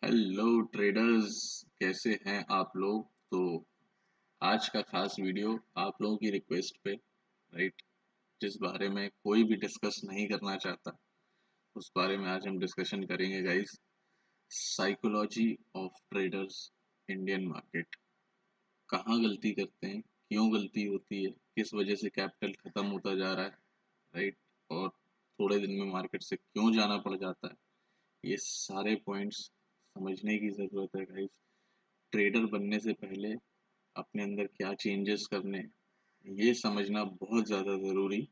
Hello traders, कैसे हैं आप लोग। तो आज का खास वीडियो आप लोगों की रिक्वेस्ट पे, राइट, जिस बारे में कोई भी डिस्कस नहीं करना चाहता उस बारे में आज हम डिस्कशन करेंगे guys. Psychology of traders, Indian market. कहाँ गलती करते हैं, क्यों गलती होती है, किस वजह से कैपिटल खत्म होता जा रहा है, राइट, और थोड़े दिन में मार्केट से क्यों जाना पड़ जाता है। ये सारे पॉइंट्स समझने की ज़रूरत है गाइस। ट्रेडर बनने से पहले अपने अंदर क्या चेंजेस करने हैं, ये समझना बहुत ज़्यादा ज़रूरी।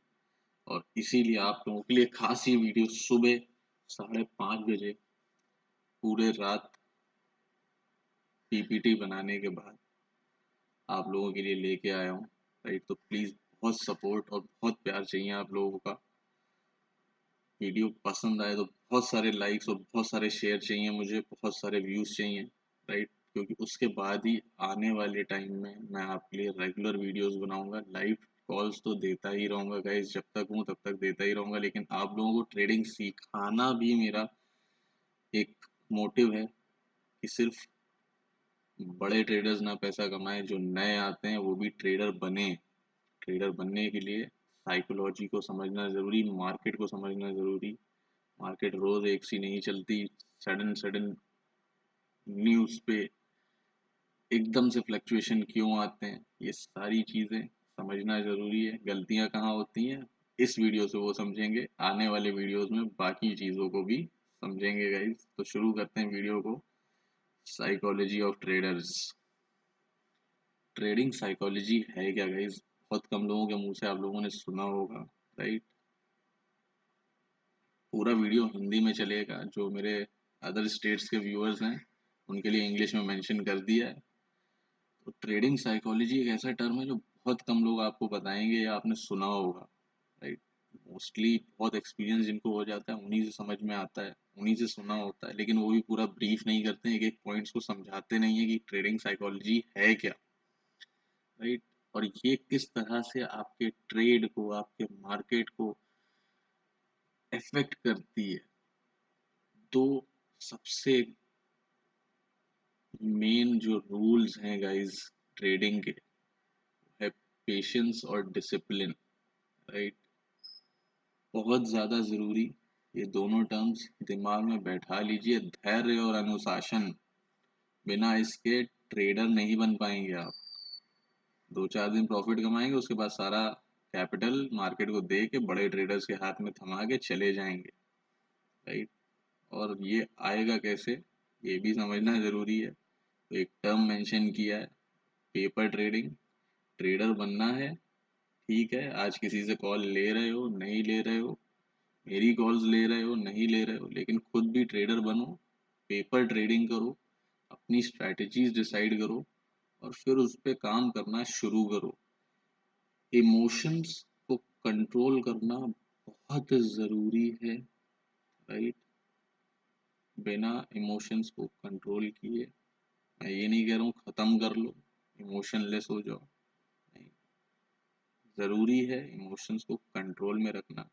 और इसीलिए आप लोगों के लिए खास ये वीडियो सुबह 5:30 बजे पूरे रात पीपीटी बनाने के बाद आप लोगों के लिए लेके आया हूँ, राइट। तो प्लीज़ बहुत सपोर्ट और बहुत प्यार चाहिए आप लोगों का। वीडियो पसंद आए तो बहुत सारे लाइक्स और बहुत सारे शेयर चाहिए, मुझे बहुत सारे व्यूज़ चाहिए, राइट। क्योंकि उसके बाद ही आने वाले टाइम में मैं आपके लिए रेगुलर वीडियोस बनाऊंगा। लाइव कॉल्स तो देता ही रहूंगा गाइस, जब तक हूँ तब तक देता ही रहूंगा, लेकिन आप लोगों को ट्रेडिंग सिखाना भी मेरा एक मोटिव है कि सिर्फ बड़े ट्रेडर्स ना पैसा कमाएं, जो नए आते हैं वो भी ट्रेडर बने। ट्रेडर बनने के लिए साइकोलॉजी को समझना ज़रूरी, मार्केट को समझना ज़रूरी। मार्केट रोज एक सी नहीं चलती। सडन सडन न्यूज़ पे एकदम से फ्लक्चुएशन क्यों आते हैं, ये सारी चीज़ें समझना ज़रूरी है। गलतियां कहाँ होती हैं, इस वीडियो से वो समझेंगे, आने वाले वीडियोस में बाकी चीज़ों को भी समझेंगे गाइस। तो शुरू करते हैं वीडियो को। Psychology of traders. Trading psychology है क्या गाइस, बहुत कम लोगों के मुंह से आप लोगों ने सुना होगा, राइट। पूरा वीडियो हिंदी में चलेगा, जो मेरे अदर स्टेट्स के व्यूअर्स हैं उनके लिए इंग्लिश में मेंशन कर दिया है। तो ट्रेडिंग साइकोलॉजी एक ऐसा टर्म है जो बहुत कम लोग आपको बताएंगे या आपने सुना होगा, राइट। मोस्टली बहुत एक्सपीरियंस जिनको हो जाता है उन्हीं से समझ में आता है, उन्हीं से सुना होता है, लेकिन वो भी पूरा ब्रीफ नहीं करते हैं, एक एक पॉइंट्स को समझाते नहीं है कि ट्रेडिंग साइकोलॉजी है क्या, राइट। और ये किस तरह से आपके ट्रेड को, आपके मार्केट को इफेक्ट करती है। तो सबसे मेन जो रूल्स हैं गाइस ट्रेडिंग के है पेशेंस और डिसिप्लिन, राइट। बहुत ज़्यादा ज़रूरी। ये दोनों टर्म्स दिमाग में बैठा लीजिए। धैर्य और अनुशासन, बिना इसके ट्रेडर नहीं बन पाएंगे आप। 2-4 दिन प्रॉफिट कमाएंगे, उसके बाद सारा कैपिटल मार्केट को दे के बड़े ट्रेडर्स के हाथ में थमा के चले जाएंगे, राइट। और ये आएगा कैसे, ये भी समझना ज़रूरी है। तो एक टर्म मेंशन किया है, पेपर ट्रेडिंग। ट्रेडर बनना है, ठीक है। आज किसी से कॉल ले रहे हो, नहीं ले रहे हो, मेरी कॉल्स ले रहे हो, नहीं ले रहे हो, लेकिन खुद भी ट्रेडर बनो। पेपर ट्रेडिंग करो, अपनी स्ट्रैटेजीज डिसाइड करो और फिर उस पे काम करना शुरू करो। इमोशंस को कंट्रोल करना बहुत ज़रूरी है, राइट। बिना इमोशंस को कंट्रोल किए, मैं ये नहीं कह रहा हूँ ख़त्म कर लो, इमोशनलेस हो जाओ, नहीं। ज़रूरी है इमोशंस को कंट्रोल में रखना।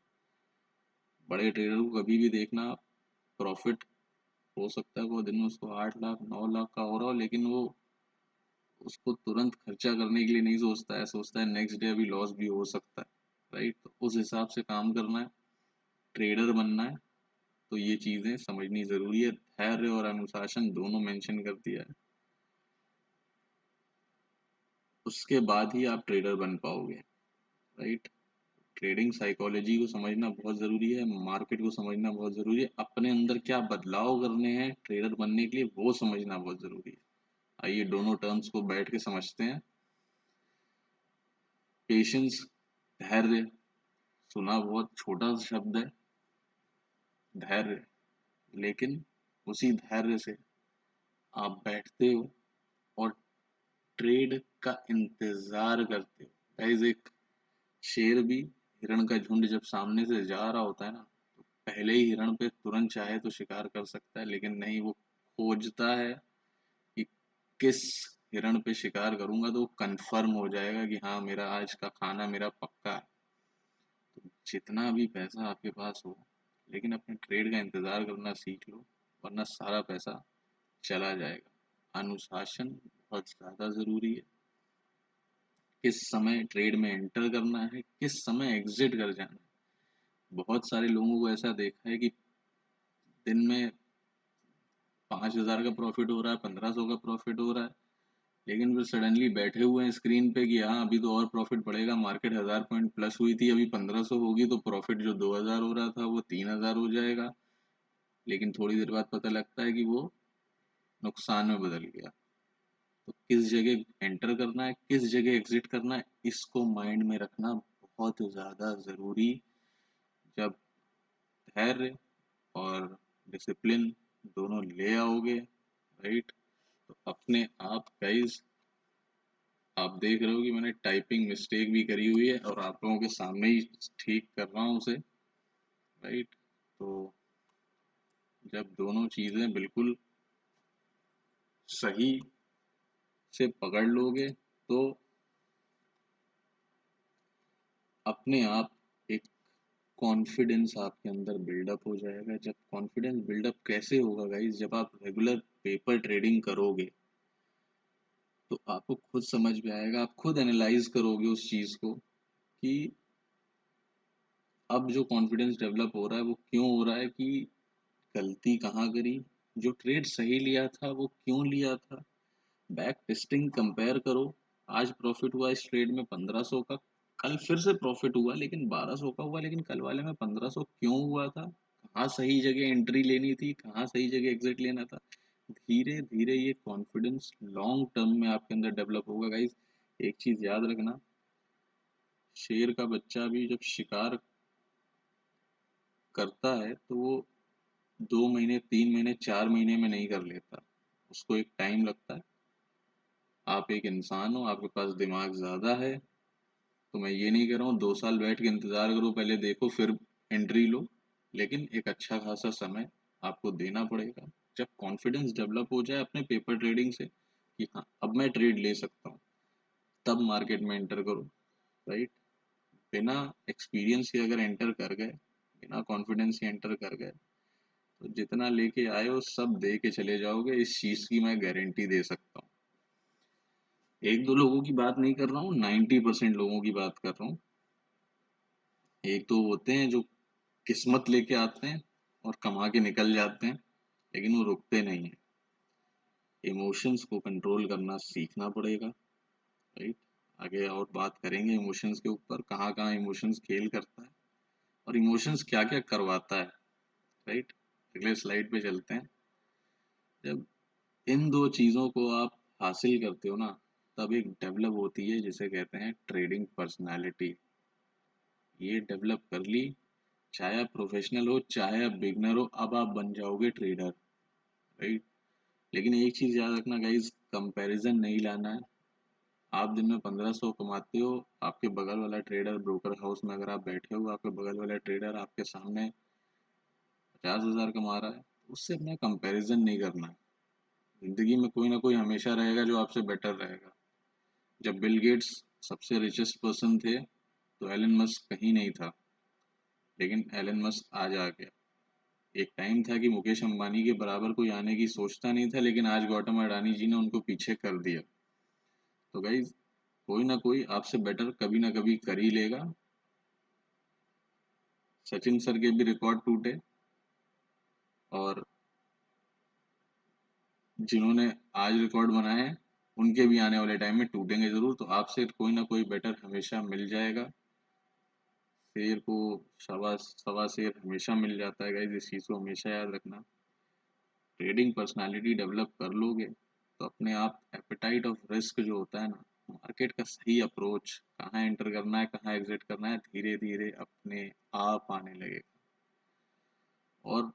बड़े ट्रेडर को कभी भी देखना, प्रॉफिट हो सकता है वो दिन में उसको 8 लाख 9 लाख का हो रहा हो, लेकिन वो उसको तुरंत खर्चा करने के लिए नहीं सोचता है, सोचता है नेक्स्ट डे अभी लॉस भी हो सकता है, राइट। तो उस हिसाब से काम करना है, ट्रेडर बनना है। तो ये चीज़ें समझनी ज़रूरी है। धैर्य और अनुशासन दोनों मेंशन कर दिया है, उसके बाद ही आप ट्रेडर बन पाओगे, राइट। ट्रेडिंग साइकोलॉजी को समझना बहुत ज़रूरी है, मार्केट को समझना बहुत ज़रूरी है, अपने अंदर क्या बदलाव करने हैं ट्रेडर बनने के लिए वो समझना बहुत ज़रूरी है। आइए दोनों टर्म्स को बैठ के समझते हैं। पेशेंस, धैर्य, सुना बहुत छोटा सा शब्द है, धैर्य, लेकिन उसी धैर्य से आप बैठते हो और ट्रेड का इंतजार करते हो। गाइस, एक शेर भी, हिरण का झुंड जब सामने से जा रहा होता है ना, तो पहले ही हिरण पे तुरंत चाहे तो शिकार कर सकता है, लेकिन नहीं, वो खोजता है कि किस हिरण पे शिकार करूंगा तो कंफर्म हो जाएगा कि हाँ मेरा आज का खाना मेरा पक्का है। तो जितना भी पैसा आपके पास हो, लेकिन अपने ट्रेड का इंतजार करना सीख लो, वरना सारा पैसा चला जाएगा। अनुशासन बहुत ज़्यादा ज़रूरी है। किस समय ट्रेड में एंटर करना है, किस समय एग्जिट कर जाना है। बहुत सारे लोगों को ऐसा देखा है कि दिन में 5,000 का प्रॉफिट हो रहा है, 1,500 का प्रॉफिट हो रहा है, लेकिन फिर सडनली बैठे हुए हैं स्क्रीन पे कि हाँ अभी तो और प्रॉफिट बढ़ेगा, मार्केट 1,000 पॉइंट प्लस हुई थी, अभी 1,500 होगी तो प्रॉफिट जो 2,000 हो रहा था वो 3,000 हो जाएगा। लेकिन थोड़ी देर बाद पता लगता है कि वो नुकसान में बदल गया। तो किस जगह एंटर करना है, किस जगह एग्जिट करना है, इसको माइंड में रखना बहुत ज़्यादा ज़रूरी। जब धैर्य और डिसिप्लिन दोनों ले आओगे, राइट, तो अपने आप गाइस, आप देख रहे हो कि मैंने टाइपिंग मिस्टेक भी करी हुई है और आप लोगों के सामने ही ठीक कर रहा हूँ उसे, राइट। तो जब दोनों चीज़ें बिल्कुल सही से पकड़ लोगे तो अपने आप एक कॉन्फिडेंस आपके अंदर बिल्डअप हो जाएगा। जब कॉन्फिडेंस बिल्डअप कैसे होगा गाइस, जब आप रेगुलर पेपर ट्रेडिंग करोगे तो आपको खुद समझ में आएगा, आप खुद एनालाइज करोगे उस चीज़ को कि अब जो कॉन्फिडेंस डेवलप हो रहा है वो क्यों हो रहा है, कि गलती कहाँ करी, जो ट्रेड सही लिया था वो क्यों लिया था। बैक टेस्टिंग कंपेयर करो, आज प्रॉफिट हुआ इस ट्रेड में 1,500 का, कल फिर से प्रॉफिट हुआ लेकिन 1,200 का हुआ, लेकिन कल वाले में 1,500 क्यों हुआ था, कहाँ सही जगह एंट्री लेनी थी, कहाँ सही जगह एग्जिट लेना था। धीरे धीरे ये कॉन्फिडेंस लॉन्ग टर्म में आपके अंदर डेवलप होगा गाइज। एक चीज याद रखना, शेर का बच्चा भी जब शिकार करता है तो वो 2 महीने 3 महीने 4 महीने में नहीं कर लेता, उसको एक टाइम लगता है। आप एक इंसान हो, आपके पास दिमाग ज्यादा है, तो मैं ये नहीं कह रहा हूँ 2 साल बैठ के इंतजार करो पहले देखो फिर एंट्री लो, लेकिन एक अच्छा खासा समय आपको देना पड़ेगा। जब कॉन्फिडेंस डेवलप हो जाए अपने पेपर ट्रेडिंग से कि हाँ अब मैं ट्रेड ले सकता हूँ, तब मार्केट में एंटर करो, राइट। बिना एक्सपीरियंस के अगर एंटर कर गए, बिना कॉन्फिडेंस के एंटर कर गए, तो जितना लेके आए हो सब दे के चले जाओगे, इस चीज की मैं गारंटी दे सकता हूँ। एक दो लोगों की बात नहीं कर रहा हूँ, 90% लोगों की बात कर रहा हूँ। एक तो होते हैं जो किस्मत लेके आते हैं और कमा के निकल जाते हैं, लेकिन वो रुकते नहीं है। इमोशंस को कंट्रोल करना सीखना पड़ेगा, राइट। आगे और बात करेंगे इमोशंस के ऊपर, कहाँ कहाँ इमोशंस खेल करता है और इमोशंस क्या क्या करवाता है, राइट। अगले स्लाइड पे चलते हैं। जब इन दो चीज़ों को आप हासिल करते हो ना, तब एक डेवलप होती है जिसे कहते हैं ट्रेडिंग पर्सनालिटी। ये डेवलप कर ली, चाहे आप प्रोफेशनल हो चाहे आप बिगनर हो, अब आप बन जाओगे ट्रेडर, राइट। लेकिन एक चीज याद रखना गाइज, कंपैरिजन नहीं लाना है। आप दिन में 1,500 कमाते हो, आपके बगल वाला ट्रेडर ब्रोकर हाउस में अगर आप बैठे हो, आपके बगल वाला ट्रेडर आपके सामने 50,000 कमा रहा है, उससे अपना कंपैरिजन नहीं करना है। जिंदगी में कोई ना कोई हमेशा रहेगा जो आपसे बेटर रहेगा। जब बिल गेट्स सबसे रिचेस्ट पर्सन थे तो एलन मस्क कहीं नहीं था, लेकिन एलन मस्क आज आ गया। एक टाइम था कि मुकेश अंबानी के बराबर कोई आने की सोचता नहीं था, लेकिन आज गौतम अडानी जी ने उनको पीछे कर दिया। तो गाइज कोई ना कोई आपसे बेटर कभी ना कभी कर ही लेगा। सचिन सर के भी रिकॉर्ड टूटे और जिन्होंने आज रिकॉर्ड बनाए हैं उनके भी आने वाले टाइम में टूटेंगे जरूर। तो आपसे कोई ना कोई बेटर हमेशा मिल जाएगा। शेर को सवा सवा शेर हमेशा मिल जाता है गाइज, इस चीज़ को हमेशा याद रखना। ट्रेडिंग पर्सनालिटी डेवलप कर लोगे तो अपने आप एपेटाइट ऑफ रिस्क जो होता है ना, मार्केट का सही अप्रोच, कहाँ एंटर करना है कहाँ एग्जिट करना है, धीरे धीरे अपने आप आने लगेगा। और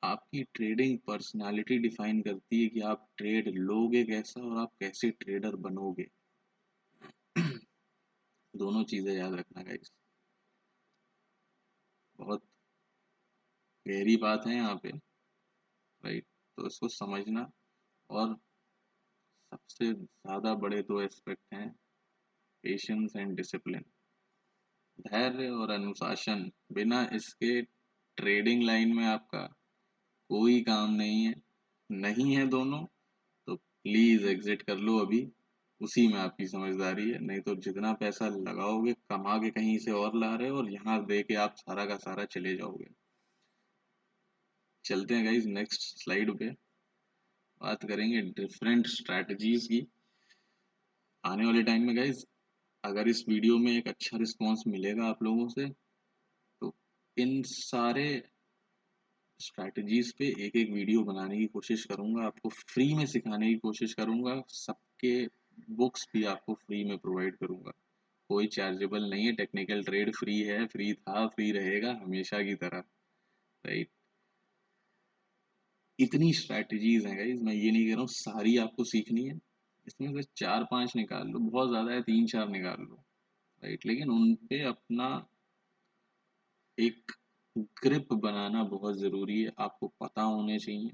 आपकी ट्रेडिंग पर्सनालिटी डिफाइन करती है कि आप ट्रेड लोगे कैसा और आप कैसे ट्रेडर बनोगे। दोनों चीजें याद रखना गाइस, बहुत गहरी बात है यहाँ पे, राइट। तो इसको समझना। और सबसे ज्यादा बड़े दो एस्पेक्ट हैं, पेशेंस एंड डिसिप्लिन। धैर्य और अनुशासन, बिना इसके ट्रेडिंग लाइन में आपका कोई काम नहीं है। नहीं है दोनों, तो प्लीज एग्जिट कर लो अभी। उसी में आपकी समझदारी है, नहीं तो जितना पैसा लगाओगे कमा के कहीं से और ला रहे हो, और यहाँ दे के आप सारा का सारा चले जाओगे। चलते हैं गाइज नेक्स्ट स्लाइड पे, बात करेंगे डिफरेंट स्ट्रैटेजीज की। आने वाले टाइम में गाइज अगर इस वीडियो में एक अच्छा रिस्पॉन्स मिलेगा आप लोगों से, तो इन सारे स्ट्रैटेजीज पे एक एक वीडियो बनाने की कोशिश करूंगा, आपको फ्री में सिखाने की कोशिश करूंगा, सबके बुक्स भी आपको फ्री में प्रोवाइड करूंगा। कोई चार्जेबल नहीं है, टेक्निकल ट्रेड फ्री है, फ्री था, फ्री रहेगा हमेशा की तरह, राइट। इतनी स्ट्रैटेजीज हैं गाइज, मैं ये नहीं कह रहा हूँ सारी आपको सीखनी है, इसमें से चार पांच निकाल लो, बहुत ज्यादा है तीन चार निकाल लो, राइट। लेकिन उन पे अपना एक ग्रिप बनाना बहुत जरूरी है, आपको पता होने चाहिए,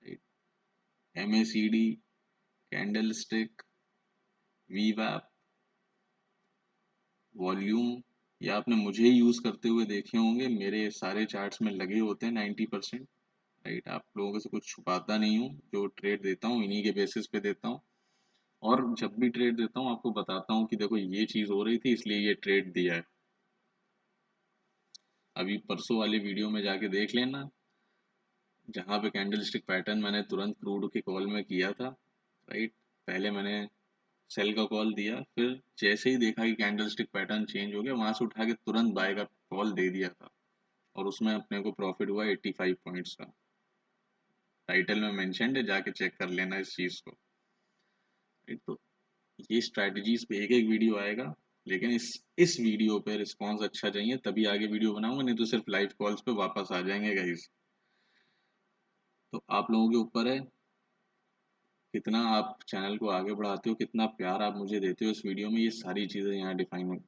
राइट। MACD, कैंडल स्टिक, वीवैप, वॉल्यूम, या आपने मुझे यूज करते हुए देखे होंगे, मेरे सारे चार्ट्स में लगे होते हैं 90%, राइट। आप लोगों से कुछ छुपाता नहीं हूँ, जो ट्रेड देता हूँ इन्हीं के बेसिस पे देता हूँ, और जब भी ट्रेड देता हूँ आपको बताता हूँ कि देखो ये चीज हो रही थी इसलिए ये ट्रेड दिया है। अभी परसों वाले वीडियो में जाके देख लेना, जहाँ पे कैंडल स्टिक पैटर्न मैंने तुरंत क्रूड के कॉल में किया था, राइट। पहले मैंने सेल का कॉल दिया, फिर जैसे ही देखा कि कैंडल स्टिक पैटर्न चेंज हो गया, वहां से उठा के तुरंत बाय का कॉल दे दिया था, और उसमें अपने को प्रॉफिट हुआ 85 पॉइंट्स का। टाइटल में मेंशन्ड है, जाके चेक कर लेना इस चीज को, right? तो ये स्ट्रैटेजीज पे एक एक वीडियो आएगा, लेकिन इस वीडियो पे रिस्पांस अच्छा चाहिए तभी आगे वीडियो बनाऊंगा, नहीं तो सिर्फ लाइव कॉल्स पे वापस आ जाएंगे गाइस। तो आप लोगों के ऊपर है, कितना आप चैनल को आगे बढ़ाते हो, कितना प्यार आप मुझे देते हो इस वीडियो में, ये सारी चीजें यहाँ डिफाइन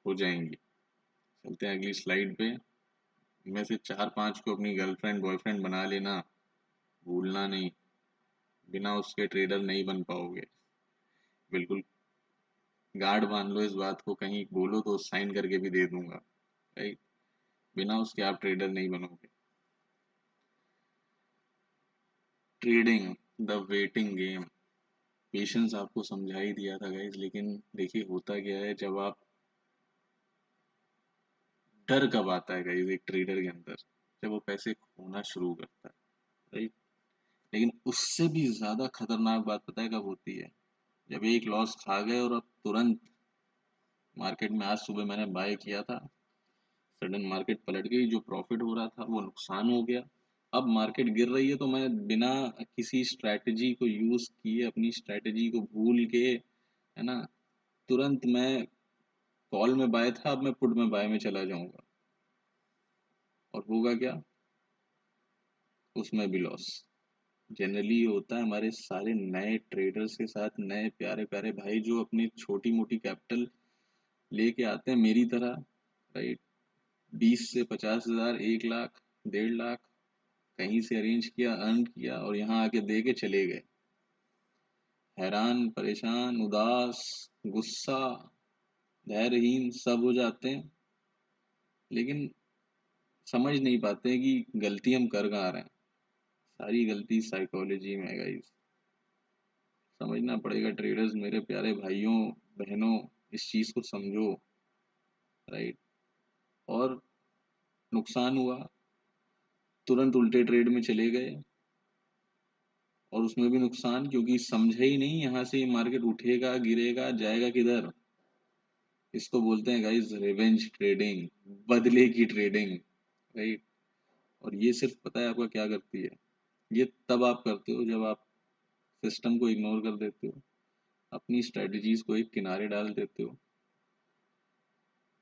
हो जाएंगी। चलते हैं अगली स्लाइड पे। इनमें से चार पांच को अपनी गर्लफ्रेंड बॉयफ्रेंड बना लेना, भूलना नहीं, बिना उसके ट्रेडर नहीं बन पाओगे, बिल्कुल गार्ड बांध लो इस बात को, कहीं बोलो तो साइन करके भी दे दूंगा, राइट। बिना उसके आप ट्रेडर नहीं बनोगे। Trading, the waiting game, patience आपको समझा ही दिया था गाइज, लेकिन देखिए होता क्या है, जब आप, डर कब आता है गाइज एक ट्रेडर के अंदर, जब वो पैसे खोना शुरू करता है, राइट। लेकिन उससे भी ज्यादा खतरनाक बात पता है कब होती है, जब एक लॉस खा गए और अब तुरंत मार्केट में, आज सुबह मैंने बाय किया था, सडन मार्केट पलट गई, जो प्रॉफिट हो रहा था वो नुकसान हो गया। अब मार्केट गिर रही है तो मैं बिना किसी स्ट्रैटेजी को यूज किए, अपनी स्ट्रैटेजी को भूल के, है ना, तुरंत मैं कॉल में बाय था, अब मैं पुट में बाय में चला जाऊंगा, और होगा क्या, उसमें भी लॉस। जनरली ये होता है हमारे सारे नए ट्रेडर्स के साथ, नए प्यारे प्यारे भाई जो अपनी छोटी मोटी कैपिटल लेके आते हैं मेरी तरह, राइट। 20 से 50 हज़ार, 1 लाख, 1.5 लाख कहीं से अरेंज किया, अर्न किया, और यहाँ आके दे के चले गए, हैरान परेशान उदास गुस्सा धैर्यहीन सब हो जाते हैं, लेकिन समझ नहीं पाते कि गलती हम कर कहाँ रहे हैं। सारी गलती साइकोलॉजी में है गाइस, समझना पड़ेगा ट्रेडर्स, मेरे प्यारे भाइयों बहनों, इस चीज को समझो, राइट। और नुकसान हुआ, तुरंत उल्टे ट्रेड में चले गए, और उसमें भी नुकसान, क्योंकि समझे ही नहीं यहाँ से ये मार्केट उठेगा गिरेगा जाएगा किधर। इसको बोलते हैं गाइस रिवेंज ट्रेडिंग, बदले की ट्रेडिंग, राइट। और ये सिर्फ पता है आपका क्या करती है, ये तब आप करते हो जब आप सिस्टम को इग्नोर कर देते हो, अपनी स्ट्रेटजीज को एक किनारे डाल देते हो।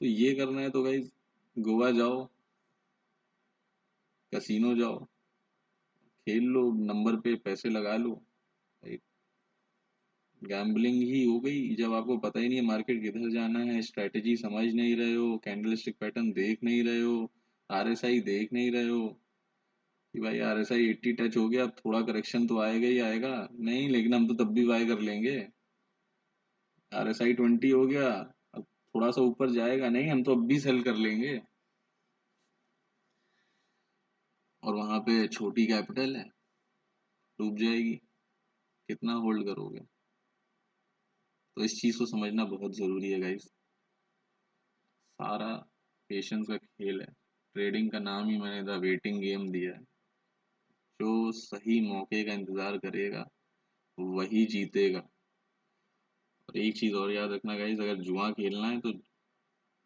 तो ये करना है तो गाइस गोवा जाओ, कसिनो जाओ, खेल लो, नंबर पे पैसे लगा लो, राइट। गैम्बलिंग ही हो गई, जब आपको पता ही नहीं है मार्केट किधर जाना है, स्ट्रेटजी समझ नहीं रहे हो, कैंडलस्टिक पैटर्न देख नहीं रहे हो, RSI देख नहीं रहे हो कि भाई RSI 80 टच हो गया, अब थोड़ा करेक्शन तो आएगा ही आएगा, नहीं लेकिन हम तो तब भी बाय कर लेंगे। RSI 20 हो गया, अब थोड़ा सा ऊपर जाएगा, नहीं हम तो अब भी सेल कर लेंगे, और वहां पे छोटी कैपिटल है, डूब जाएगी, कितना होल्ड करोगे? तो इस चीज़ को समझना बहुत ज़रूरी है गाइस। सारा पेशेंस का खेल है। ट्रेडिंग का नाम ही मैंने द वेटिंग गेम दिया है। जो सही मौके का इंतज़ार करेगा वही जीतेगा। और एक चीज़ और याद रखना गाइस, अगर जुआ खेलना है तो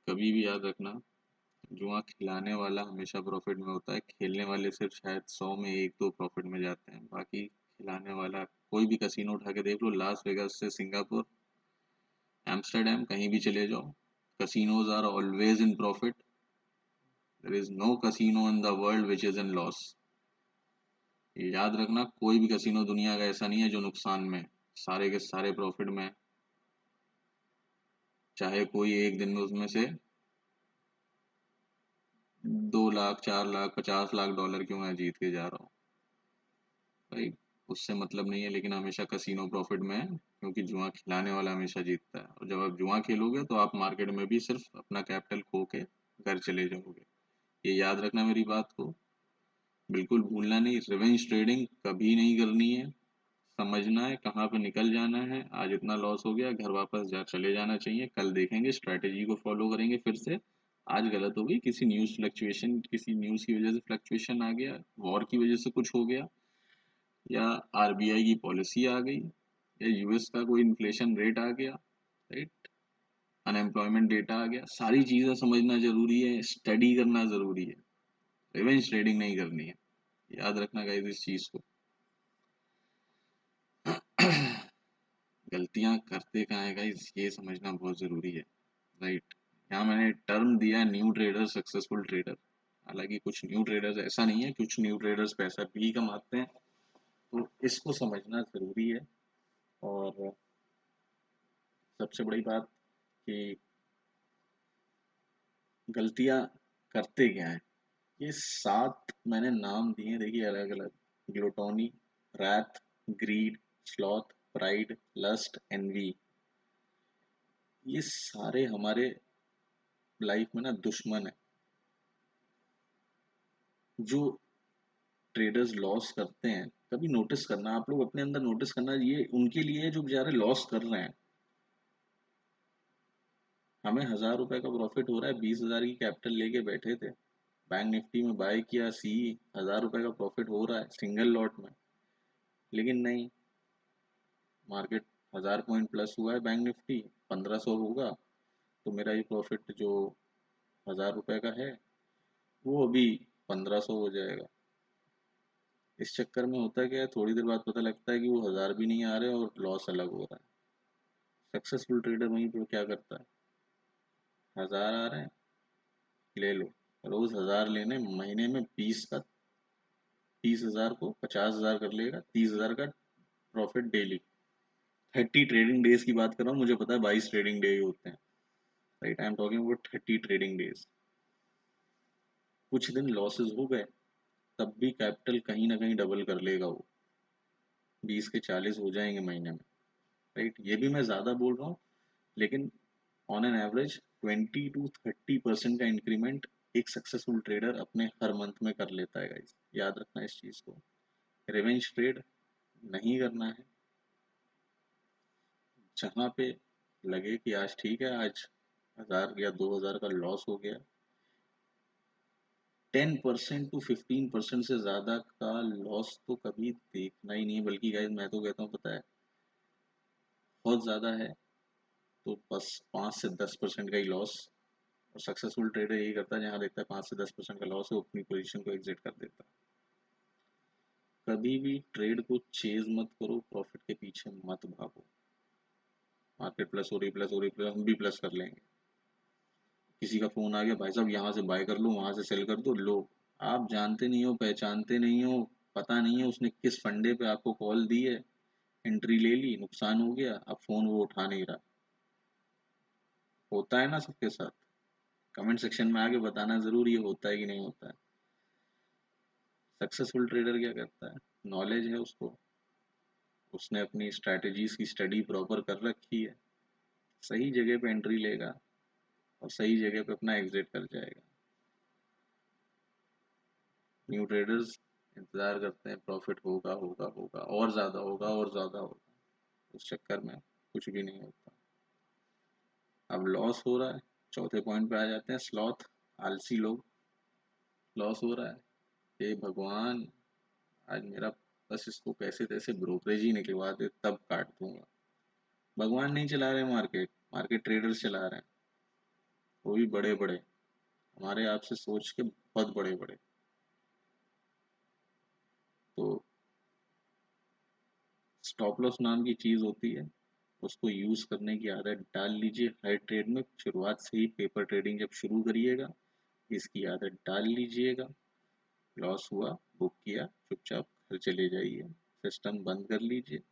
कभी भी याद रखना, जुआ खिलाने वाला हमेशा प्रॉफिट में होता है, खेलने वाले सिर्फ शायद 100 में एक दो प्रॉफिट में जाते हैं, बाकी खिलाने वाला। कोई भी कसिनो उठा के देख लो, लास वेगास से सिंगापुर, एम्स्टर्डम, कहीं भी चले जाओ, casinos are always in profit. There is no casino in the world which is in loss. ये याद रखना, कोई भी कसिनो दुनिया का ऐसा नहीं है जो नुकसान में है। सारे के सारे प्रॉफिट में है। चाहे कोई एक दिन में उसमें से 2 लाख, 4 लाख, 50 लाख डॉलर क्यों ना जीत के जा रहा हो भाई, उससे मतलब नहीं है। लेकिन हमेशा कसिनो प्रॉफिट में है, क्योंकि जुआ खिलाने वाला हमेशा जीतता है। और जब आप जुआ खेलोगे तो आप मार्केट में भी सिर्फ अपना कैपिटल खो के घर चले जाओगे। ये याद रखना मेरी बात को, बिल्कुल भूलना नहीं। रिवेंज ट्रेडिंग कभी नहीं करनी है। समझना है कहाँ पे निकल जाना है। आज इतना लॉस हो गया, घर वापस जा चले जाना चाहिए, कल देखेंगे, स्ट्रैटेजी को फॉलो करेंगे फिर से। आज गलत हो गई, किसी न्यूज़ फ्लक्चुएशन, किसी न्यूज़ की वजह से फ्लक्चुएशन आ गया, वॉर की वजह से कुछ हो गया, या आरबीआई की पॉलिसी आ गई, या यूएस का कोई इन्फ्लेशन रेट आ गया, राइट, अनएम्प्लॉयमेंट डेटा आ गया, सारी चीज़ें समझना जरूरी है, स्टडी करना जरूरी है। रिवेंज ट्रेडिंग नहीं करनी है, याद रखना गाइस इस चीज़ को। गलतियां करते कहाँ है गाइस, ये समझना बहुत ज़रूरी है, राइट। यहाँ मैंने टर्म दिया न्यू ट्रेडर, सक्सेसफुल ट्रेडर। हालांकि कुछ न्यू ट्रेडर्स ऐसा नहीं है, कुछ न्यू ट्रेडर्स पैसा भी कमाते हैं, तो इसको समझना ज़रूरी है। और सबसे बड़ी बात कि गलतियां करते क्या हैं, ये 7 मैंने नाम दिए, देखिए अलग अलग। Gluttony, wrath, greed, sloth, pride, lust, envy, ये सारे हमारे लाइफ में ना दुश्मन है। जो ट्रेडर्स लॉस करते हैं, कभी नोटिस करना, आप लोग अपने अंदर नोटिस करना, ये उनके लिए है जो बेचारे लॉस कर रहे हैं। हमें 1,000 रुपए का प्रॉफिट हो रहा है, 20,000 की कैपिटल लेके बैठे थे, बैंक निफ्टी में बाय किया, सी 1,000 रुपए का प्रॉफिट हो रहा है सिंगल लॉट में। लेकिन नहीं, मार्केट 1,000 पॉइंट प्लस हुआ है, बैंक निफ्टी 1,500 होगा, तो मेरा ये प्रॉफिट जो 1,000 रुपए का है वो अभी 1,500 हो जाएगा। इस चक्कर में होता है क्या है, थोड़ी देर बाद पता लगता है कि वो 1,000 भी नहीं आ रहे और लॉस अलग हो रहा है। सक्सेसफुल ट्रेडर वहीं पर क्या करता है, 1,000 आ रहे हैं, ले लो, रोज 1,000 लेने, महीने में 30,000 को 50,000 कर लेगा, 30,000 का प्रॉफिट डेली। 30 ट्रेडिंग डेज की बात कर रहा हूँ, मुझे पता है 22 ट्रेडिंग डे होते हैं, right. I am talking about 30 trading days. कुछ दिन लॉसेस हो गए, तब भी कैपिटल कहीं ना कहीं डबल कर लेगा वो, 20 के 40 हो जाएंगे महीने में, राइट। ये भी मैं ज़्यादा बोल रहा हूँ, लेकिन ऑन एन एवरेज 20 to 30% का इंक्रीमेंट एक सक्सेसफुल ट्रेडर अपने हर मंथ में कर लेता है गाइस, याद रखना इस चीज़ को। रिवेंज ट्रेड नहीं करना है। जहाँ पे लगे कि आज ठीक है, आज 1,000 या 2,000 का लॉस हो गया, 10% to 15% से ज़्यादा का लॉस तो कभी देखना ही नहीं है। बल्कि गाइस मैं तो कहता हूँ, पता है, बहुत ज़्यादा है तो बस 5 से 10% का ही लॉस। और सक्सेसफुल ट्रेडर यही करता है, जहाँ देखता है 5 से 10% का लॉस है, वो अपनी पोजीशन को एग्जिट कर देता है। कभी भी ट्रेड को चेज मत करो, प्रॉफिट के पीछे मत भागो। मार्केट प्लस हो रही, प्लस हो रही, प्लस, हम भी प्लस कर लेंगे। किसी का फोन आ गया, भाई साहब यहाँ से बाय कर लो, वहां से सेल कर दो, लो। आप जानते नहीं हो, पहचानते नहीं हो, पता नहीं है उसने किस फंडे पे आपको कॉल दी है, एंट्री ले ली, नुकसान हो गया, अब फोन वो उठा नहीं रहा। होता है ना सबके साथ। कमेंट सेक्शन में आके बताना जरूर, ये होता है कि नहीं होता है। सक्सेसफुल ट्रेडर क्या करता है, नॉलेज है उसको, उसने अपनी स्ट्रैटेजीज की स्टडी प्रॉपर कर रखी है, सही जगह पे एंट्री लेगा और सही जगह पे अपना एग्जिट कर जाएगा। न्यू ट्रेडर्स इंतज़ार करते हैं प्रॉफिट होगा होगा होगा, और ज़्यादा होगा और ज़्यादा होगा, उस चक्कर में कुछ भी नहीं होता। अब लॉस हो रहा है, चौथे पॉइंट पे आ जाते हैं, स्लॉथ, आलसी लोग। लॉस हो रहा है, हे भगवान, आज मेरा बस इसको कैसे तैसे ब्रोकरेज ही निकलवा दे तब काट दूंगा। भगवान नहीं चला रहे मार्केट, मार्केट ट्रेडर्स चला रहे हैं, वो भी बड़े बड़े, हमारे आपसे सोच के बहुत बड़े बड़े। तो स्टॉप लॉस नाम की चीज़ होती है, उसको यूज़ करने की आदत डाल लीजिए। हर ट्रेड में शुरुआत से ही पेपर ट्रेडिंग जब शुरू करिएगा, इसकी आदत डाल लीजिएगा। लॉस हुआ, बुक किया, चुपचाप घर चले जाइए, सिस्टम बंद कर लीजिए,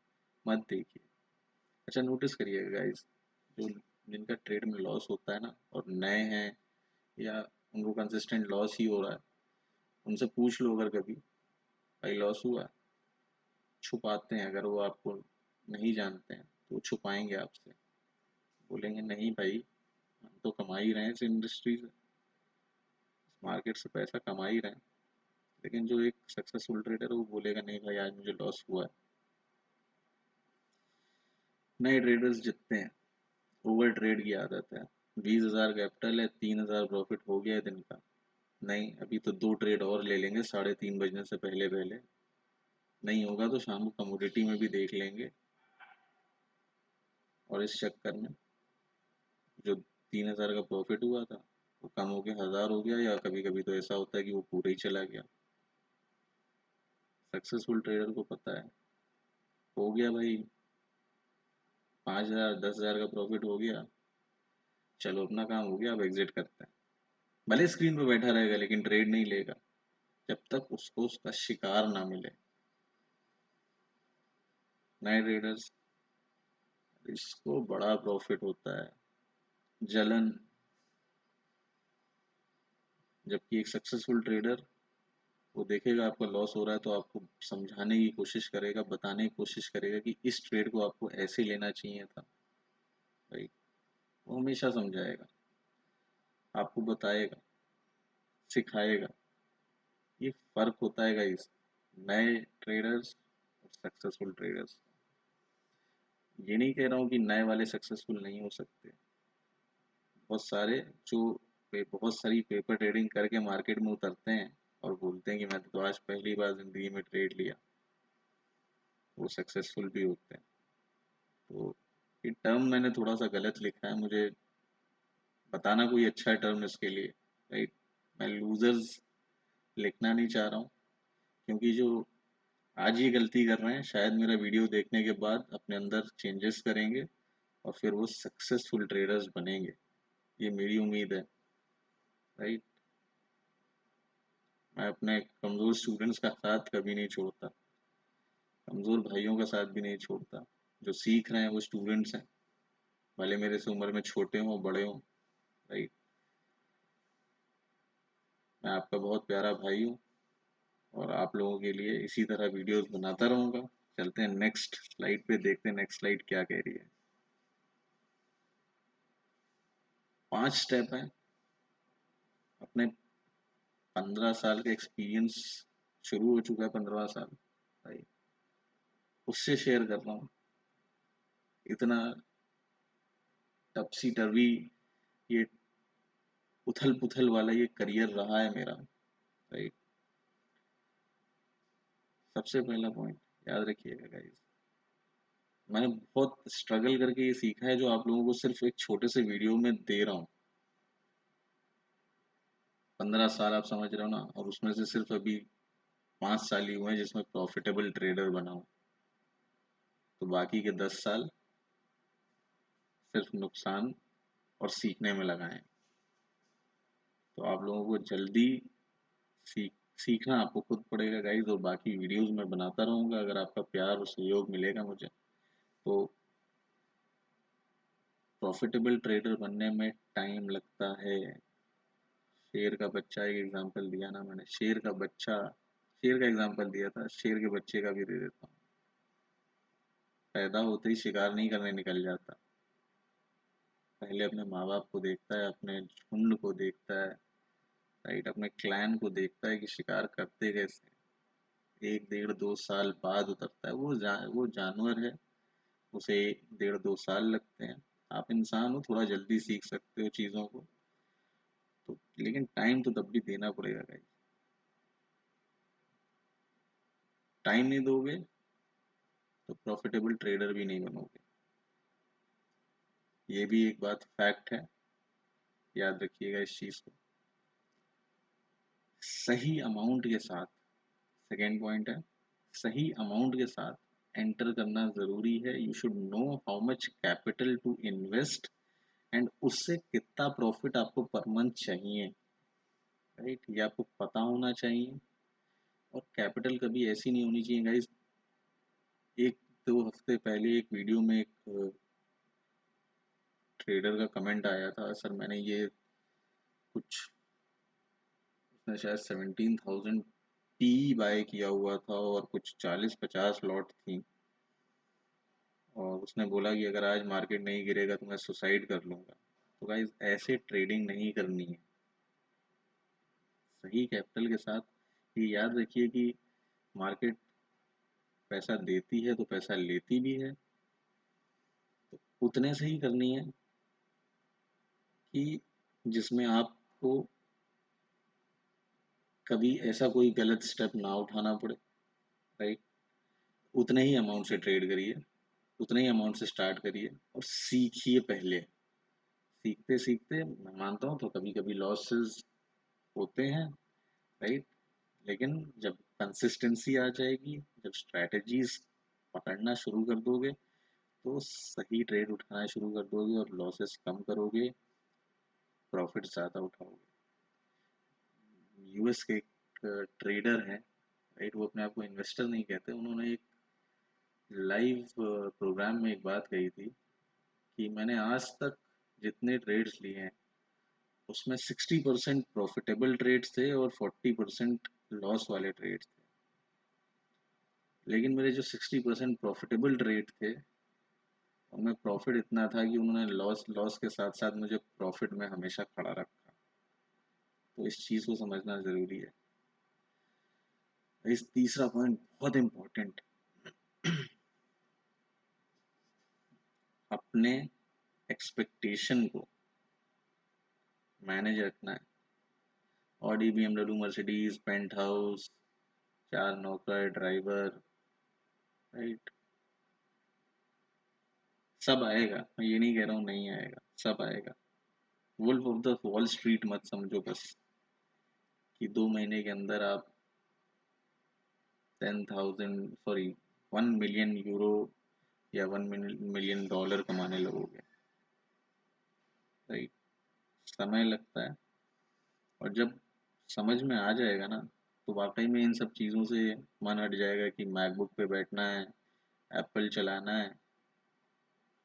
मत देखिए। अच्छा नोटिस करिएगा गाइस, जो जिनका ट्रेड में लॉस होता है ना और नए हैं, या उनको कंसिस्टेंट लॉस ही हो रहा है, उनसे पूछ लो अगर कभी भाई लॉस हुआ, छुपाते हैं। अगर वो आपको नहीं जानते हैं तो वो छुपाएंगे आपसे, बोलेंगे नहीं भाई, हम तो कमा ही रहे हैं इस इंडस्ट्री से, इस मार्केट से पैसा कमा ही रहे हैं। लेकिन जो एक सक्सेसफुल ट्रेडर है वो बोलेगा नहीं भाई आज मुझे लॉस हुआ है। नए ट्रेडर्स जितते हैं, ओवर ट्रेड की आदत है। 20,000 कैपिटल है, 3,000 प्रॉफिट हो गया है दिन का, नहीं अभी तो 2 ट्रेड और ले लेंगे 3:30 बजने से पहले पहले, नहीं होगा तो शाम को कमोडिटी में भी देख लेंगे। और इस चक्कर में जो 3,000 का प्रॉफिट हुआ था वो कम हो गया 1,000 हो गया, या कभी कभी तो ऐसा होता है कि वो पूरा ही चला गया। सक्सेसफुल ट्रेडर को पता है, हो गया भाई 5,000 10,000 का प्रॉफिट हो गया, चलो अपना काम हो गया, अब एग्जिट करते हैं। भले स्क्रीन पे बैठा रहेगा लेकिन ट्रेड नहीं लेगा जब तक उसको उसका शिकार ना मिले। नए ट्रेडर्स, इसको बड़ा प्रॉफिट होता है, जलन। जबकि एक सक्सेसफुल ट्रेडर, वो देखेगा आपका लॉस हो रहा है तो आपको समझाने की कोशिश करेगा, बताने की कोशिश करेगा कि इस ट्रेड को आपको ऐसे लेना चाहिए था। राइट, वो हमेशा समझाएगा, आपको बताएगा, सिखाएगा। ये फर्क होता है गाइस, नए ट्रेडर्स और सक्सेसफुल ट्रेडर्स। ये नहीं कह रहा हूँ कि नए वाले सक्सेसफुल नहीं हो सकते, बहुत सारे जो बहुत सारी पेपर ट्रेडिंग करके मार्केट में उतरते हैं और बोलते हैं कि मैं तो आज पहली बार जिंदगी में ट्रेड लिया, वो सक्सेसफुल भी होते हैं। तो ये टर्म मैंने थोड़ा सा गलत लिखा है, मुझे बताना कोई अच्छा टर्म इसके लिए। राइट, मैं लूजर्स लिखना नहीं चाह रहा हूँ, क्योंकि जो आज ये गलती कर रहे हैं शायद मेरा वीडियो देखने के बाद अपने अंदर चेंजेस करेंगे और फिर वो सक्सेसफुल ट्रेडर्स बनेंगे, ये मेरी उम्मीद है। राइट, मैं अपने कमज़ोर स्टूडेंट्स का साथ कभी नहीं छोड़ता, कमज़ोर भाइयों का साथ भी नहीं छोड़ता। जो सीख रहे हैं वो स्टूडेंट्स हैं, भले मेरे से उम्र में छोटे हों बड़े हों। राइट, मैं आपका बहुत प्यारा भाई हूँ और आप लोगों के लिए इसी तरह वीडियोस बनाता रहूँगा। चलते हैं नेक्स्ट स्लाइड पे, देखते हैं नेक्स्ट स्लाइड क्या कह रही है। 5 स्टेप हैं, अपने 15 साल का एक्सपीरियंस शुरू हो चुका है, 15वां साल भाई, उससे शेयर कर रहा हूँ। इतना टपसी टर्वी, ये उथल पुथल वाला ये करियर रहा है मेरा। राइट, सबसे पहला पॉइंट याद रखिएगा गाइस, मैंने बहुत स्ट्रगल करके ये सीखा है जो आप लोगों को सिर्फ एक छोटे से वीडियो में दे रहा हूँ। 15 साल आप समझ रहे हो ना, और उसमें से सिर्फ अभी 5 साल ही हुए हैं जिसमें प्रॉफिटेबल ट्रेडर बना हूँ, तो बाकी के 10 साल सिर्फ नुकसान और सीखने में लगाए। तो आप लोगों को जल्दी सीख सीखना आपको खुद पड़ेगा गाइज, और बाकी वीडियोस मैं बनाता रहूँगा अगर आपका प्यार और सहयोग मिलेगा मुझे तो। प्रॉफिटेबल ट्रेडर बनने में टाइम लगता है। शेर का बच्चा, एक एग्जांपल दिया ना मैंने, शेर का बच्चा, शेर का एग्जांपल दिया था, शेर के बच्चे का भी दे देता हूँ। पैदा होते ही शिकार नहीं करने निकल जाता, पहले अपने माँ बाप को देखता है, अपने झुंड को देखता है। राइट, अपने क्लैन को देखता है कि शिकार करते कैसे हैं। एक डेढ़ दो साल बाद उतरता है। वो जानवर है, उसे 1.5-2 साल लगते हैं। आप इंसान हो, थोड़ा जल्दी सीख सकते हो चीज़ों को, तो लेकिन टाइम तो तब भी देना पड़ेगा गाइस। टाइम नहीं दोगे तो प्रॉफिटेबल ट्रेडर भी नहीं बनोगे। ये भी एक बात फैक्ट है, याद रखिएगा इस चीज़ को। सही अमाउंट के साथ, सेकेंड पॉइंट है, सही अमाउंट के साथ एंटर करना ज़रूरी है। You should know how much capital to invest and उससे कितना प्रॉफिट आपको पर मंथ चाहिए, राइट, ये आपको पता होना चाहिए। और कैपिटल कभी ऐसी नहीं होनी चाहिए गाइस। एक 2 हफ्ते पहले एक वीडियो में एक ट्रेडर का कमेंट आया था, सर मैंने ये कुछ, उसने शायद 17,000 पी बाय किया हुआ था और कुछ 40-50 लॉट थी, और उसने बोला कि अगर आज मार्केट नहीं गिरेगा तो मैं सुसाइड कर लूँगा। तो गाइस ऐसे ट्रेडिंग नहीं करनी है। सही कैपिटल के साथ ये याद रखिए कि मार्केट पैसा देती है तो पैसा लेती भी है, तो उतने से ही करनी है कि जिसमें आपको कभी ऐसा कोई गलत स्टेप ना उठाना पड़े, राइट। उतने ही अमाउंट से ट्रेड करिए, उतने ही अमाउंट से स्टार्ट करिए और सीखिए पहले। सीखते सीखते मैं मानता हूँ तो कभी कभी लॉसेस होते हैं, राइट, लेकिन जब कंसिस्टेंसी आ जाएगी, जब स्ट्रैटेजीज पकड़ना शुरू कर दोगे, तो सही ट्रेड उठाना शुरू कर दोगे और लॉसेस कम करोगे, प्रॉफिट ज़्यादा उठाओगे। यूएस के एक ट्रेडर हैं, राइट, वो अपने आप को इन्वेस्टर नहीं कहते, उन्होंने एक लाइव प्रोग्राम में एक बात कही थी कि मैंने आज तक जितने ट्रेड्स लिए हैं उसमें 60% प्रॉफिटेबल ट्रेड्स थे और 40% लॉस वाले ट्रेड्स थे। लेकिन मेरे जो 60% प्रॉफिटेबल ट्रेड थे उनमें प्रॉफिट इतना था कि उन्होंने लॉस लॉस के साथ साथ मुझे प्रॉफिट में हमेशा खड़ा रखा। तो इस चीज़ को समझना ज़रूरी है। इस तीसरा पॉइंट बहुत इम्पोर्टेंट, अपने एक्सपेक्टेशन को मैनेज रखना है। Audi, BMW, Mercedes, penthouse, 4 नौकर, ड्राइवर, राइट, सब आएगा। मैं ये नहीं कह रहा हूँ नहीं आएगा, सब आएगा। Wolf of the wall street मत समझो बस कि 2 महीने के अंदर आप 10,000 सॉरी 1 मिलियन यूरो या 1 मिलियन डॉलर कमाने लगोगे, राइट। समय लगता है, और जब समझ में आ जाएगा ना तो वाकई में इन सब चीज़ों से मन हट जाएगा कि मैकबुक पे बैठना है, एप्पल चलाना है।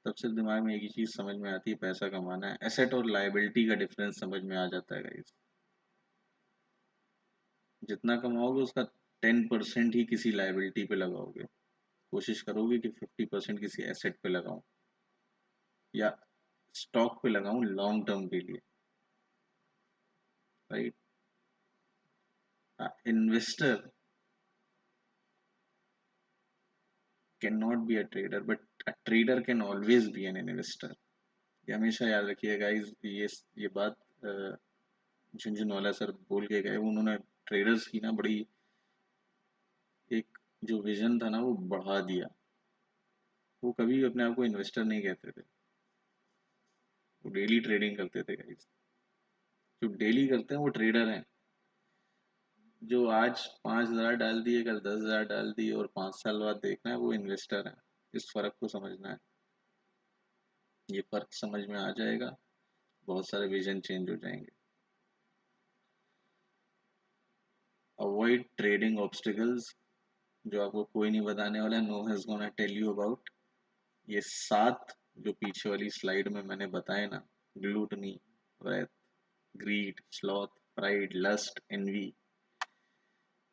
तब से दिमाग में एक ही चीज़ समझ में आती है, पैसा कमाना है। एसेट और लायबिलिटी का डिफरेंस समझ में आ जाता है गाइस। जितना कमाओगे उसका 10% ही किसी लायबिलिटी पे लगाओगे, कोशिश करोगे कि 50% किसी एसेट पे लगाऊं या स्टॉक पे लगाऊं लॉन्ग टर्म के लिए, right. Investor can not be a trader but a trader can always be an investor. ये हमेशा याद रखिए गाइस। ये बात झुंझुनवाला सर बोल के गए, उन्होंने ट्रेडर्स की ना बड़ी एक जो विजन था ना वो बढ़ा दिया। वो कभी भी अपने आप को इन्वेस्टर नहीं कहते थे, वो डेली ट्रेडिंग करते थे गाइस। जो डेली करते हैं वो ट्रेडर हैं। जो आज 5,000 डाल दिए, कल 10,000 डाल दिए और 5 साल बाद देखना है, वो इन्वेस्टर है। इस फर्क को समझना है। ये फर्क समझ में आ जाएगा, बहुत सारे विजन चेंज हो जाएंगे। अवॉइड ट्रेडिंग ऑब्स्टिकल्स, जो आपको कोई नहीं बताने वाला, no has gonna tell you about. ये 7 जो पीछे वाली स्लाइड में मैंने बताए ना, gluttony, wrath, greed, sloth, pride, lust, envy,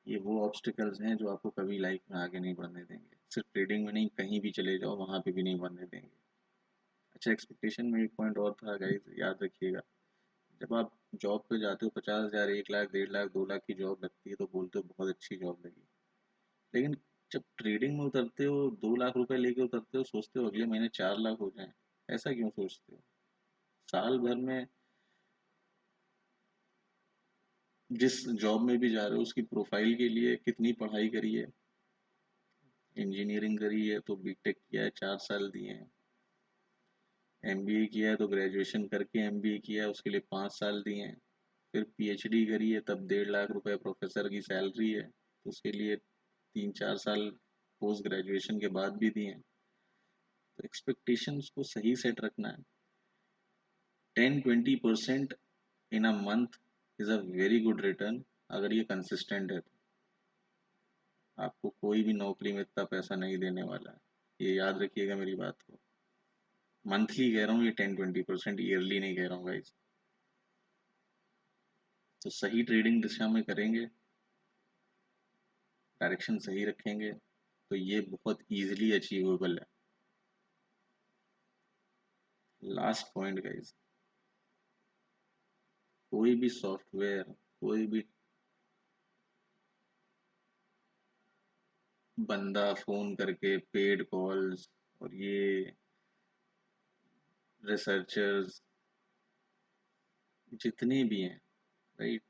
ये वो ऑब्स्टिकल्स हैं जो आपको कभी लाइफ में आगे नहीं बढ़ने देंगे। सिर्फ ट्रेडिंग में नहीं, कहीं भी चले जाओ वहां पे भी नहीं बढ़ने देंगे। अच्छा, एक्सपेक्टेशन में एक पॉइंट और था गाइस, याद रखिएगा। जब आप जॉब पे जाते हो, 50,000, 1 लाख, 1.5 लाख, 2 लाख की जॉब लगती है तो बोलते हो बहुत अच्छी जॉब लगी। लेकिन जब ट्रेडिंग में उतरते हो 2 लाख रुपए लेके उतरते हो, सोचते हो अगले महीने 4 लाख हो जाए। ऐसा क्यों सोचते हो? साल भर में जिस जॉब में भी जा रहे हो उसकी प्रोफाइल के लिए कितनी पढ़ाई करी है? इंजीनियरिंग करी है तो बीटेक किया है, 4 साल दिए हैं। एमबीए किया है तो ग्रेजुएशन करके एमबीए किया है, उसके लिए 5 साल दिए हैं। फिर पीएचडी करी है तब 1.5 लाख रुपए प्रोफेसर की सैलरी है, तो उसके लिए 3-4 साल पोस्ट ग्रेजुएशन के बाद भी दिए हैं। तो एक्सपेक्टेशंस को सही सेट रखना है। 10-20% in a month is a very good return. अगर ये कंसिस्टेंट है तो आपको कोई भी नौकरी में इतना पैसा नहीं देने वाला है, ये याद रखिएगा मेरी बात को। मंथली कह रहा हूँ, ये 10-20%, ईयरली नहीं कह रहा हूँ गाइस। तो सही ट्रेडिंग दिशा में करेंगे, डायरेक्शन सही रखेंगे, तो ये बहुत इजीली अचीवेबल है। लास्ट पॉइंट गाइस, कोई भी सॉफ्टवेयर, कोई भी बंदा फोन करके पेड कॉल्स और ये रिसर्चर्स जितने भी हैं, राइट,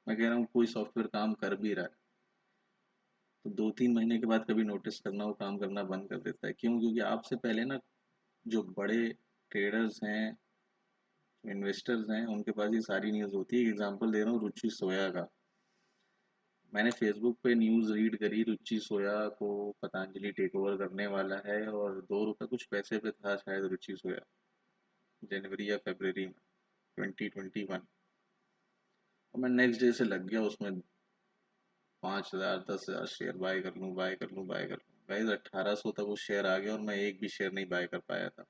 मैं कह रहा हूँ कोई सॉफ्टवेयर काम कर भी रहा है तो 2-3 महीने के बाद कभी नोटिस करना, वो काम करना बंद कर देता है। क्यों? क्योंकि आपसे पहले ना जो बड़े ट्रेडर्स हैं, इन्वेस्टर्स हैं, उनके पास ये सारी न्यूज़ होती है। एक एग्जांपल दे रहा हूँ रुचि सोया का। मैंने फेसबुक पे न्यूज़ रीड करी, रुचि सोया को पतंजलि टेक ओवर करने वाला है, और 2 रुपए कुछ पैसे पे था शायद रुचि सोया, जनवरी या फरवरी में 2021। और मैं नेक्स्ट डे से लग गया उसमें, 5,000 10,000 शेयर बाय कर लूँ, बाय कर लूँ, बाय कर लूँ। गाइस 1800 तक वो शेयर आ गया और मैं एक भी शेयर नहीं बाय कर पाया था।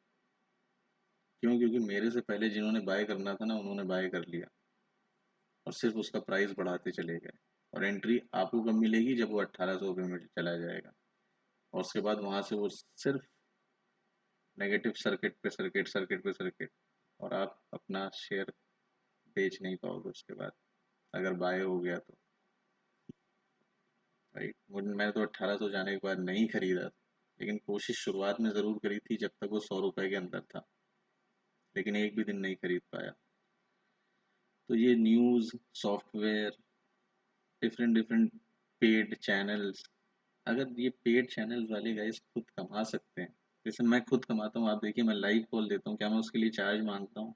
क्यों? क्योंकि मेरे से पहले जिन्होंने बाय करना था ना, उन्होंने बाय कर लिया और सिर्फ उसका प्राइस बढ़ाते चले गए। और एंट्री आपको कब मिलेगी? जब वो 1800 में चला जाएगा, और उसके बाद वहां से वो सिर्फ नेगेटिव सर्किट पे सर्किट, सर्किट पे सर्किट, और आप अपना शेयर बेच नहीं पाओगे उसके बाद, अगर बाय हो गया तो। राइट, मैंने तो 1800 जाने के बाद नहीं खरीदा, लेकिन कोशिश शुरुआत में ज़रूर करी थी जब तक वो 100 रुपए के अंदर था, लेकिन एक भी दिन नहीं खरीद पाया। तो ये news, software, different different paid channels, अगर ये पेड चैनल्स वाले गाइस खुद कमा सकते हैं, जैसे मैं खुद कमाता हूँ, आप देखिए मैं लाइव कॉल देता हूँ, क्या मैं उसके लिए चार्ज मांगता हूँ?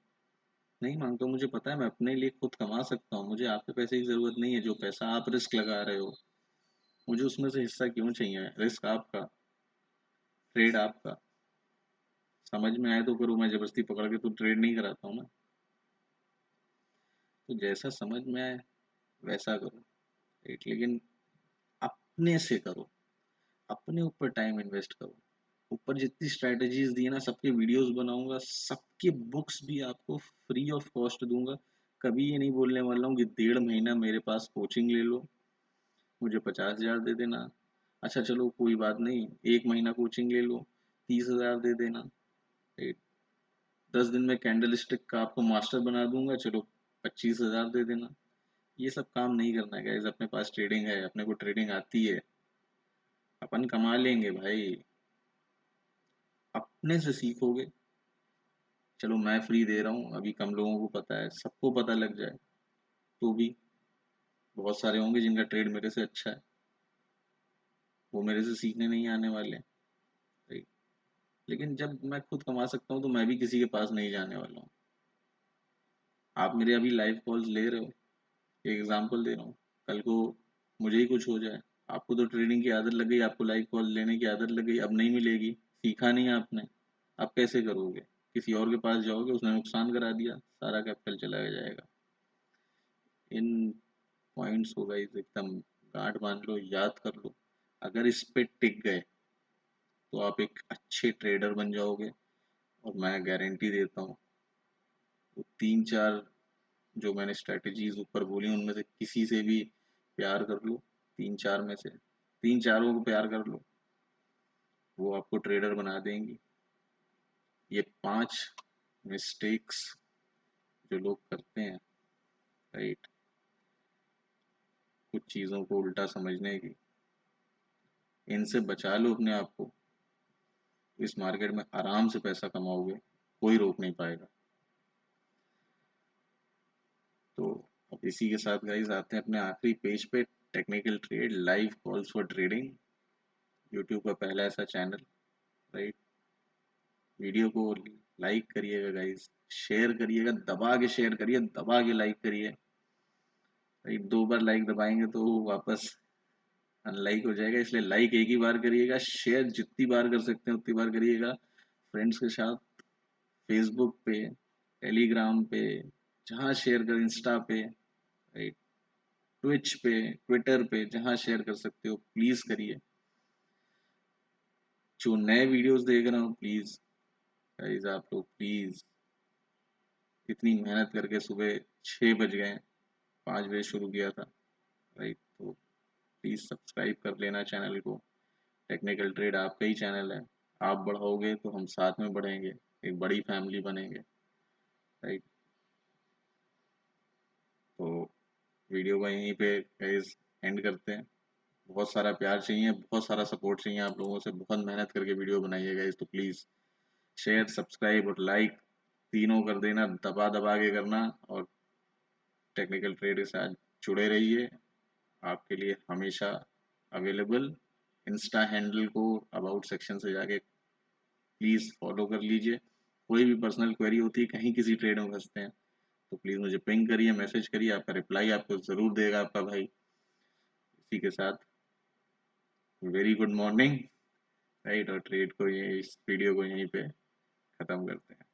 नहीं मांगता हूँ। मुझे पता है मैं अपने लिए खुद कमा सकता हूँ, मुझे आपके पैसे की ज़रूरत नहीं है। जो पैसा आप रिस्क लगा रहे हो, मुझे उसमें से हिस्सा क्यों चाहिए? रिस्क आपका, ट्रेड आपका। समझ में आए तो करो, मैं जबरदस्ती पकड़ के तो ट्रेड नहीं कराता हूँ ना। तो जैसा समझ में आए वैसा करो, राइट, लेकिन अपने से करो, अपने ऊपर टाइम इन्वेस्ट करो। ऊपर जितनी स्ट्रेटजीज दी है ना, सबके वीडियोस बनाऊंगा, सबके बुक्स भी आपको फ्री ऑफ कॉस्ट दूंगा। कभी ये नहीं बोलने वाला हूँ कि 1.5 महीना मेरे पास कोचिंग ले लो, मुझे 50,000 दे देना। अच्छा चलो कोई बात नहीं, 1 महीना कोचिंग ले लो, 30,000 दे देना। 10 दिन में कैंडल स्टिक का आपको मास्टर बना दूंगा, चलो 25,000 दे देना। ये सब काम नहीं करना है गाइस। अपने पास ट्रेडिंग है, अपने को ट्रेडिंग आती है, अपन कमा लेंगे भाई। अपने से सीखोगे। चलो मैं फ्री दे रहा हूँ, अभी कम लोगों को पता है, सबको पता लग जाए तो भी बहुत सारे होंगे जिनका ट्रेड मेरे से अच्छा है, वो मेरे से सीखने नहीं आने वाले, राइट। लेकिन जब मैं खुद कमा सकता हूँ तो मैं भी किसी के पास नहीं जाने वाला हूँ। आप मेरे अभी लाइव कॉल्स ले रहे हो, एक एग्जांपल दे रहा हूँ, कल को मुझे ही कुछ हो जाए, आपको तो ट्रेडिंग की आदत लग गई, आपको लाइव कॉल लेने की आदत लग गई, अब नहीं मिलेगी, सीखा नहीं आपने, आप कैसे करोगे? किसी और के पास जाओगे, उसने नुकसान करा दिया, सारा कैपिटल चला जाएगा। इन पॉइंट्स को गाइस एकदम गांठ बांध लो, याद कर लो। अगर इस पे टिक गए तो आप एक अच्छे ट्रेडर बन जाओगे, और मैं गारंटी देता हूँ, वो 3-4 जो मैंने स्ट्रेटजीज ऊपर बोली उनमें से किसी से भी प्यार कर लो, 3-4 में से 3-4 को प्यार कर लो, वो आपको ट्रेडर बना देंगी। ये 5 मिस्टेक्स जो लोग करते हैं, राइट, कुछ चीज़ों को उल्टा समझने की, इनसे बचा लो अपने आप को, इस मार्केट में आराम से पैसा कमाओगे, कोई रोक नहीं पाएगा। तो अब इसी के साथ गाइस आते हैं अपने आखिरी पेज पे, technical trade live calls for trading, YouTube का पहला ऐसा चैनल, राइट। वीडियो को लाइक करिएगा गाइस, शेयर करिएगा, दबा के शेयर करिए, दबा के लाइक करिए, राइट। 2 बार लाइक दबाएंगे तो वापस अनलाइक हो जाएगा, इसलिए लाइक एक ही बार करिएगा, शेयर जितनी बार कर सकते हैं उतनी बार करिएगा फ्रेंड्स के साथ, फेसबुक पे, टेलीग्राम पे, जहाँ शेयर कर, इंस्टा पे, राइट, ट्विच पे, ट्विटर पे, जहाँ शेयर कर सकते हो प्लीज करिए। जो नए वीडियोस देख रहे हो प्लीज गाइस, आप लोग प्लीज, इतनी मेहनत करके सुबह 6 बज गए, 5 बजे शुरू किया था, राइट, तो प्लीज सब्सक्राइब कर लेना चैनल को। टेक्निकल ट्रेड आपका ही चैनल है, आप बढ़ाओगे तो हम साथ में बढ़ेंगे, एक बड़ी फैमिली बनेंगे, राइट। तो वीडियो को यहीं पे गाइस एंड करते हैं। बहुत सारा प्यार चाहिए, बहुत सारा सपोर्ट चाहिए आप लोगों से, बहुत मेहनत करके वीडियो बनाइए गाइस, तो प्लीज़ शेयर, सब्सक्राइब और लाइक तीनों कर देना, दबा दबा के करना, और टेक्निकल ट्रेड के साथ जुड़े रहिए, आपके लिए हमेशा अवेलेबल। इंस्टा हैंडल को अबाउट सेक्शन से जाके प्लीज़ फॉलो कर लीजिए, कोई भी पर्सनल क्वेरी होती है, कहीं किसी ट्रेड में फंसते हैं तो प्लीज़ मुझे पिंग करिए, मैसेज करिए, आपका रिप्लाई आपको ज़रूर देगा आपका भाई। इसी के साथ वेरी गुड मॉर्निंग, राइट, और ट्रेड को ये, इस वीडियो को यहीं पे ख़त्म करते हैं।